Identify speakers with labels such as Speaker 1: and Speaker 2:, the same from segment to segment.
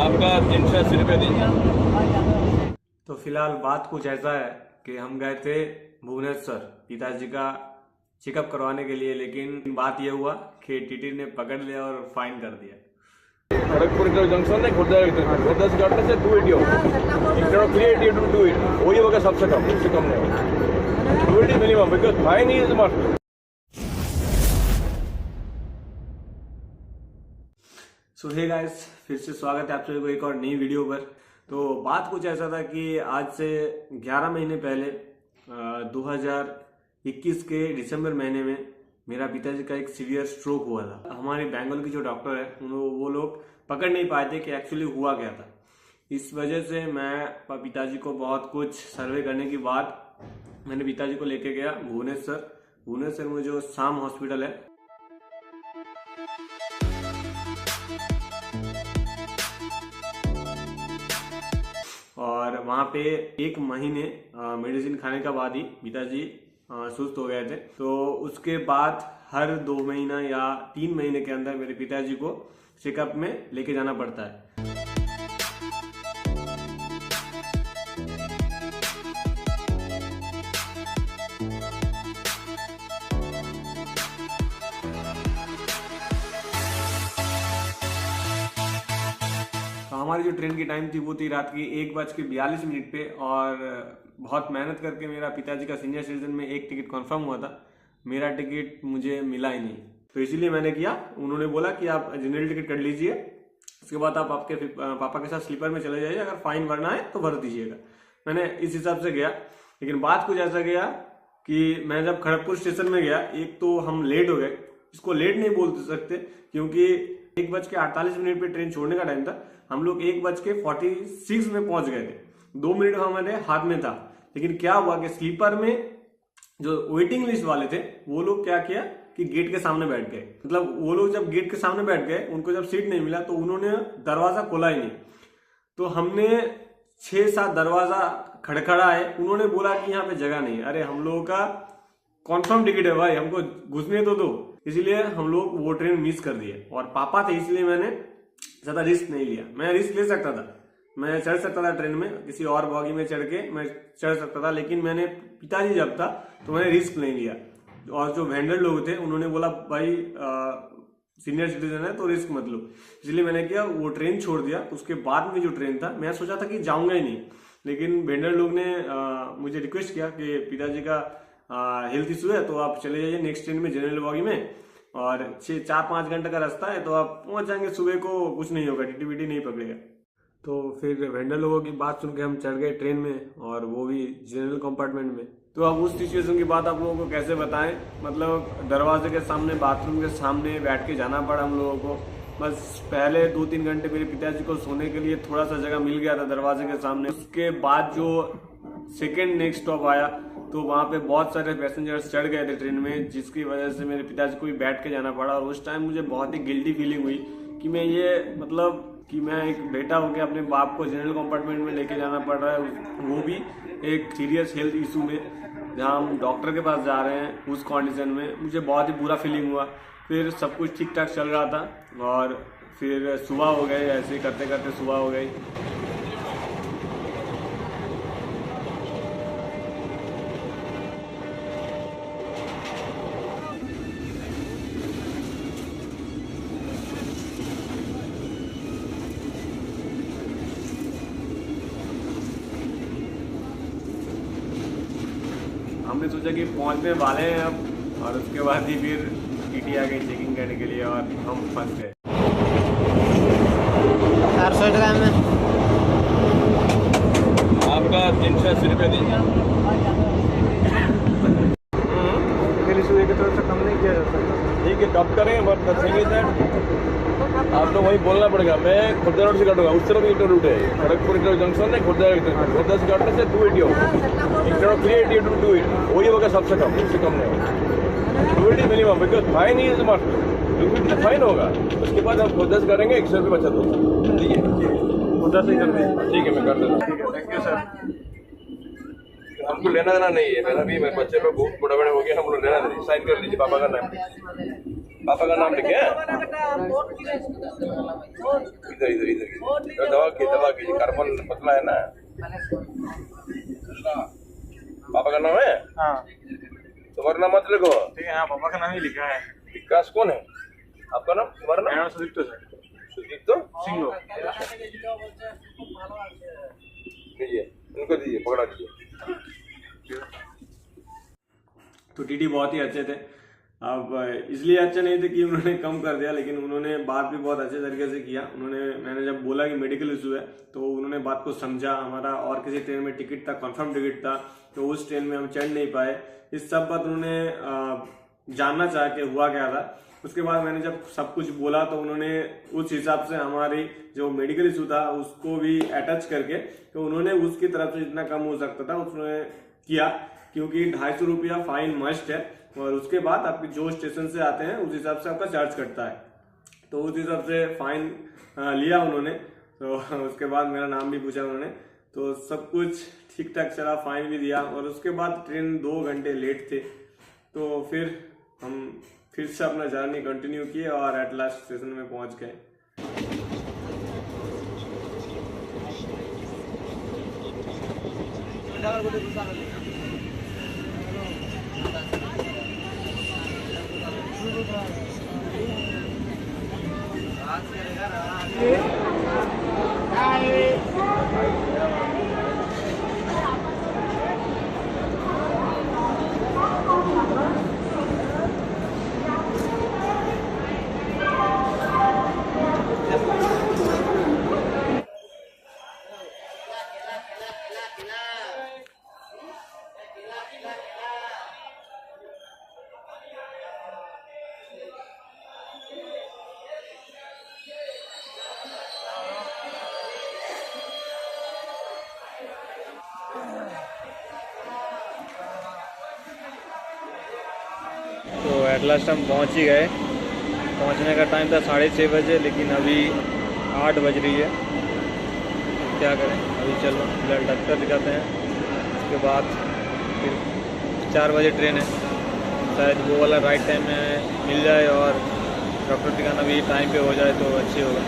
Speaker 1: आपका 380 रुपये दीजिए।
Speaker 2: तो फिलहाल बात कुछ ऐसा है कि हम गए थे भुवनेश्वर पिताजी का चेकअप करवाने के लिए, लेकिन बात यह हुआ कि टीटी ने पकड़ लिया और फाइन कर दिया।
Speaker 1: खड़गपुर जंक्शन है, खुर्दा से काटने से 280 होगा, 380 to 280 वही होगा, सबसे कम, इससे कम नहीं होगा, 280 minimum, because fine is must.
Speaker 2: So hey guys, फिर से स्वागत है आप सभी को एक और नई वीडियो पर। तो बात कुछ ऐसा था कि आज से 11 महीने पहले 2021 के दिसंबर महीने में मेरा पिताजी का एक सीवियर स्ट्रोक हुआ था। हमारे बेंगल की जो डॉक्टर है वो लोग पकड़ नहीं पाए थे कि एक्चुअली हुआ क्या था। इस वजह से मैं पिताजी को बहुत कुछ सर्वे करने के बाद मैंने पिताजी को लेके गया भुवनेश्वर में जो शाम हॉस्पिटल है। और वहाँ पे 1 महीने मेडिसिन खाने के बाद ही पिताजी सुस्त हो गए थे। तो उसके बाद हर 2 महीना या 3 महीने के अंदर मेरे पिताजी को चेकअप में लेके जाना पड़ता है। हमारी जो ट्रेन की टाइम थी वो थी रात की 1:42 पे, और बहुत मेहनत करके मेरा पिताजी का सीनियर सिटीजन में एक टिकट कंफर्म हुआ था। मेरा टिकट मुझे मिला ही नहीं, तो इसीलिए मैंने किया, उन्होंने बोला कि आप जनरल टिकट कर लीजिए, उसके बाद आप आपके पापा के साथ स्लीपर में चले जाइए, अगर फाइन भरना है तो भर दीजिएगा। मैंने इस हिसाब से गया, लेकिन बात कुछ ऐसा गया कि मैं जब खड़गपुर स्टेशन में गया, एक तो हम लेट हो गए। इसको लेट नहीं बोल सकते क्योंकि 1:48 पे ट्रेन छोड़ने का टाइम था। हम लोग 1:46 में पहुंच गए थे। 2 मिनट हमारे हाथ में था, लेकिन क्या हुआ कि स्लीपर में जो वेटिंग लिस्ट वाले थे वो लोग क्या किया कि गेट के सामने बैठ गए। मतलब वो लोग जब गेट के सामने बैठ गए, उनको जब सीट नहीं मिला तो उन्होंने दरवाजा खोला ही नहीं। तो हमने 6-7 दरवाजा खड़खड़ाए, उन्होंने बोला कि यहाँ पे जगह नहीं है। अरे हम लोगों का कॉन्फर्म टिकट है भाई, हमको घुसने तो दो। इसलिए हम लोग वो ट्रेन मिस कर दिए, और पापा थे इसलिए मैंने ज्यादा रिस्क नहीं लिया। मैं रिस्क ले सकता था, मैं चढ़ सकता था ट्रेन में, किसी और बॉगी में चढ़ के मैं चढ़ सकता था, लेकिन मैंने पिताजी जब था तो मैंने रिस्क नहीं लिया। और जो वेंडर लोग थे उन्होंने बोला भाई सीनियर सिटीजन है तो रिस्क मत लो, इसलिए मैंने किया, वो ट्रेन छोड़ दिया। उसके बाद में जो ट्रेन था, मैं सोचा था कि जाऊंगा ही नहीं, लेकिन वेंडर लोग ने मुझे रिक्वेस्ट किया कि पिताजी का हेल्थ इशू है तो आप चले जाइए नेक्स्ट ट्रेन में जनरल बॉगी में, और 4-5 घंटे का रास्ता है तो आप पहुंच जाएंगे सुबह को, कुछ नहीं होगा, टीटी नहीं पकड़ेगा। तो फिर वेंडर लोगों की बात सुन के हम चढ़ गए ट्रेन में, और वो भी जनरल कंपार्टमेंट में। तो अब उस सिचुएशन की बात आप लोगों को कैसे बताएं, मतलब दरवाजे के सामने, बाथरूम के सामने बैठ के जाना पड़ा हम लोगों को। बस पहले 2-3 घंटे मेरे पिताजी को सोने के लिए थोड़ा सा जगह मिल गया था दरवाजे के सामने। उसके बाद जो सेकेंड नेक्स्ट स्टॉप आया तो वहाँ पे बहुत सारे पैसेंजर्स चढ़ गए थे ट्रेन में, जिसकी वजह से मेरे पिताजी को भी बैठ के जाना पड़ा। और उस टाइम मुझे बहुत ही गिल्टी फीलिंग हुई कि मैं एक बेटा होकर अपने बाप को जनरल कंपार्टमेंट में लेके जाना पड़ रहा है, वो भी एक सीरियस हेल्थ इशू में, जहाँ हम डॉक्टर के पास जा रहे हैं उस कंडीशन में। मुझे बहुत ही बुरा फीलिंग हुआ। फिर सब कुछ ठीक ठाक चल रहा था, और फिर सुबह हो गई, ऐसे करते करते सुबह हो गई। हमने सोचा कि पहुंचने वाले हैं अब, और उसके बाद ही फिर टीटी आ गई चेकिंग करने के लिए, और हम फंस गए।
Speaker 1: आपका 380 रुपये दीजिए।
Speaker 2: कम नहीं किया जा सकता।
Speaker 1: ठीक है, कब करें, बट सही है आप लोग वही बोलना पड़ेगा। मैं खुर्दा रोड से काटूंगा, उस तरफ एक रूट है, खड़गपुर जंक्शन है, खुर्दा से काटने से 280 होगा, 380 to 280 वही होगा, सबसे कम, इससे कम नहीं होगा, 280 minimum, because fine is must, 250 fine होगा। उसके बाद हम खुर्दा से करेंगे, 100 रुपये बचत होगा। ठीक है,
Speaker 2: खुर्दा से कर दें।
Speaker 1: ठीक है, मैं कर देता हूँ।
Speaker 2: Thank you sir.
Speaker 1: हमको लेना देना नहीं है, मेरा भी, मेरे बच्चे पे बहुत बड़ा हो गया, हम लोग लेना नहीं। साइन कर लीजिए पापा का नाम। पापा का नाम लिखे हैं? इधर इधर इधर इधर। दवा की कार्बन पतला है ना। पापा का नाम है?
Speaker 2: हाँ
Speaker 1: तुम्हारा नाम मत लिखो।
Speaker 2: ठीक है, हाँ पापा का नाम ही लिखा है।
Speaker 1: विकास कौन है आपका नाम? तुम्हारा नाम?
Speaker 2: मेरा नाम सुदीप्तो सर।
Speaker 1: सुदीप्तो
Speaker 2: सिंगो।
Speaker 1: दीजिए, उनको दीजिए, पकड़ा दीजिए।
Speaker 2: तो टीटी बहुत ही अच्छे थे। अब इसलिए अच्छे नहीं थे कि उन्होंने कम कर दिया, लेकिन उन्होंने बात भी बहुत अच्छे तरीके से किया। मैंने जब बोला कि मेडिकल इशू है तो उन्होंने बात को समझा। हमारा और किसी ट्रेन में टिकट था, कंफर्म टिकट था, तो उस ट्रेन में हम चढ़ नहीं पाए। इस सब बात उन्होंने जानना चाह के हुआ क्या था। उसके बाद मैंने जब सब कुछ बोला तो उन्होंने उस हिसाब से हमारी जो मेडिकल इशू था उसको भी अटैच करके, तो उन्होंने उसकी तरफ से जितना कम हो सकता था उसने किया, क्योंकि 250 रुपया फाइन मस्ट है। और उसके बाद आपके जो स्टेशन से आते हैं उस हिसाब से आपका चार्ज कटता है, तो उस हिसाब से फाइन लिया उन्होंने। तो उसके बाद मेरा नाम भी पूछा उन्होंने, तो सब कुछ ठीक ठाक चला, फाइन भी दिया। और उसके बाद ट्रेन 2 घंटे लेट थे, तो फिर हम फिर से अपना जर्नी कंटिन्यू किए और एट लास्ट स्टेशन में पहुंच गए। तो एट लास्ट हम पहुंच ही गए। पहुंचने का टाइम था 6:30 बजे, लेकिन अभी 8 बज रही है। क्या करें, अभी चलो फिलहाल डॉक्टर दिखाते हैं, उसके बाद फिर 4 बजे ट्रेन है। शायद वो वाला राइट टाइम में मिल जाए और डॉक्टर दिखाना भी टाइम पे हो जाए तो अच्छी होगा।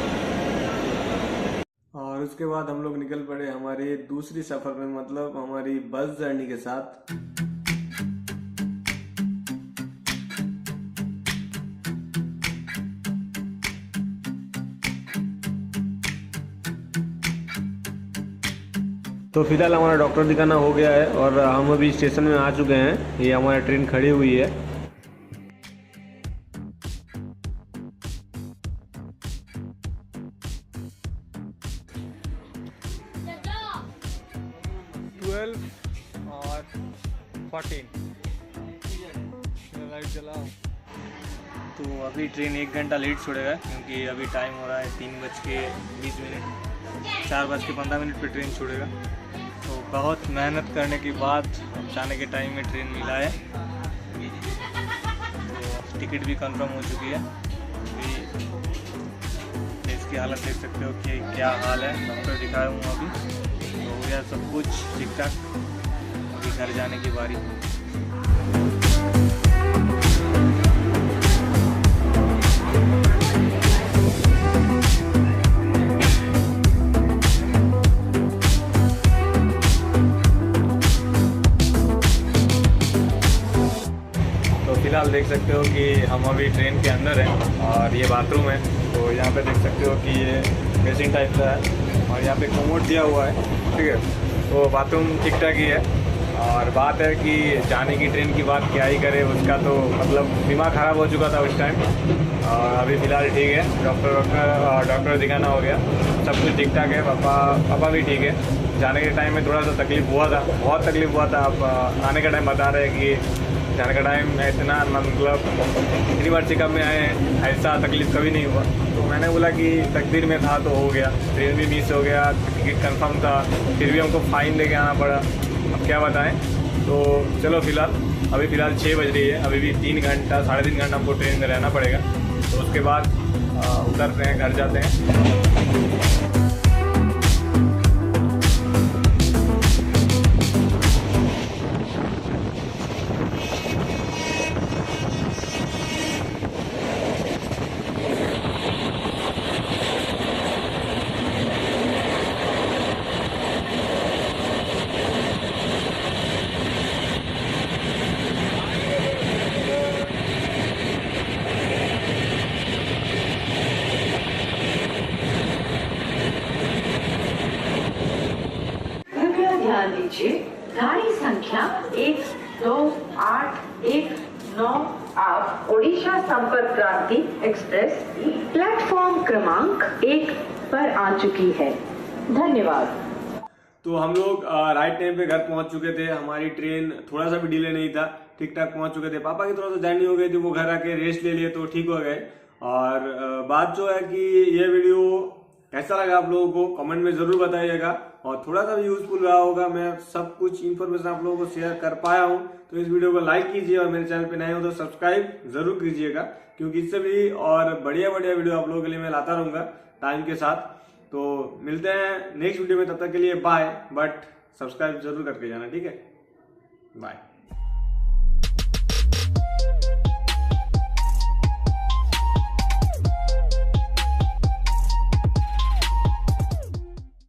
Speaker 2: और उसके बाद हम लोग निकल पड़े हमारी दूसरी सफ़र में, मतलब हमारी बस जर्नी के साथ। तो फिलहाल हमारा डॉक्टर दिखाना हो गया है और हम अभी स्टेशन में आ चुके हैं। ये हमारी ट्रेन खड़ी हुई है। और 14 लाइट जलाओ। तो अभी ट्रेन 1 घंटा लेट छोड़ेगा, क्योंकि अभी टाइम हो रहा है 3:20। 4:15 पे ट्रेन छोड़ेगा। तो बहुत मेहनत करने के बाद जाने के टाइम में ट्रेन मिला है। तो टिकट भी कंफर्म हो चुकी है। अभी इसकी हालत देख सकते हो कि क्या हाल है। डॉक्टर दिखाया हूँ अभी, तो हो गया सब कुछ ठीक ठाक। अभी घर जाने की बारी। फिलहाल देख सकते हो कि हम अभी ट्रेन के अंदर हैं और ये बाथरूम है। तो यहाँ पे देख सकते हो कि ये बेसिन टाइप का है और यहाँ पे कोमोड दिया हुआ है, ठीक है। तो बाथरूम ठीक ठाक ही है। और बात है कि जाने की ट्रेन की बात क्या ही करे, उसका तो मतलब दिमाग ख़राब हो चुका था उस टाइम। और अभी फ़िलहाल ठीक है। डॉक्टर दिखाना हो गया, सब कुछ ठीक ठाक है। पापा भी ठीक है। जाने के टाइम में थोड़ा सा तकलीफ़ हुआ था, बहुत तकलीफ़ हुआ था। अब आने का टाइम बता रहे हैं कि जाने का टाइम इतना, मतलब इतनी बार चेकअप में आए हैं, ऐसा तकलीफ़ कभी नहीं हुआ। तो मैंने बोला कि तकदीर में था तो हो गया। ट्रेन भी मिस हो गया, टिकट कंफर्म था, फिर भी हमको फ़ाइन लेके आना पड़ा। अब क्या बताएं। तो चलो अभी फ़िलहाल 6 बज रही है। अभी भी 3 घंटा 3.5 घंटा हमको ट्रेन में रहना पड़ेगा। तो उसके बाद उतरते हैं, घर जाते हैं।
Speaker 3: डाल दीजिए। गाड़ी संख्या 12819 आप ओडिशा संपर्क क्रांति एक्सप्रेस प्लेटफॉर्म क्रमांक 1 पर आ चुकी है। धन्यवाद।
Speaker 2: तो हम लोग राइट टाइम पे घर पहुंच चुके थे। हमारी ट्रेन थोड़ा सा भी डिले नहीं था, ठीक ठाक पहुंच चुके थे। पापा की थोड़ा सा जर्नी हो गई थी, वो घर आके रेस्ट ले लिए तो ठीक हो गए। और बात जो है कि ये वीडियो कैसा लगा आप लोगों को कमेंट में जरूर बताइएगा, और थोड़ा सा भी यूजफुल रहा होगा, मैं सब कुछ इन्फॉर्मेशन आप लोगों को शेयर कर पाया हूँ, तो इस वीडियो को लाइक कीजिए और मेरे चैनल पे नए हो तो सब्सक्राइब जरूर कीजिएगा, क्योंकि इससे भी और बढ़िया बढ़िया वीडियो आप लोगों के लिए मैं लाता रहूंगा टाइम के साथ। तो मिलते हैं नेक्स्ट वीडियो में, तब तक के लिए बाय, बट सब्सक्राइब जरूर करके जाना, ठीक है, बाय।